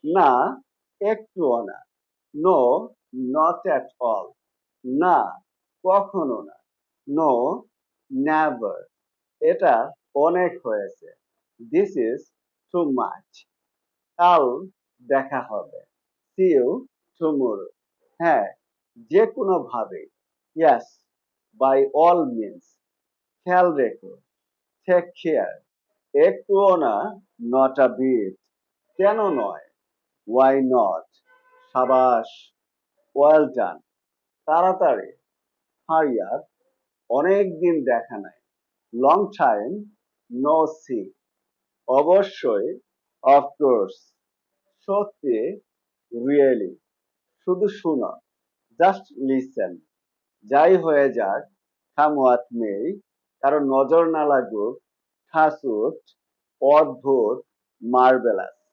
না, একটুও না। No, not at all. না, কখনো না। No, never. এটা অনেক হয়েছে। This is too much. কাল দেখা হবে। See you tomorrow. হ্যাঁ, যে কোনো ভাবে। Yes, by all means. খেয়াল রেখো। Take care. একটুও না, নট আ বিট। কেন নয়? Why not? সাবাস, ওয়েল ডান। তাড়াতাড়ি, হারি আপ। অনেক দিন দেখা নাই। Long time no see. অবশ্যই, অফকোর্স, সত্যি, রিয়েলি। শুধু শুনো, জাস্ট লিসেন। যাই হয়ে যাক, কাম হোয়াট মে, কারো নজর না লাগুক, হাসুট, অদ্ভুত, মার্বেলাস।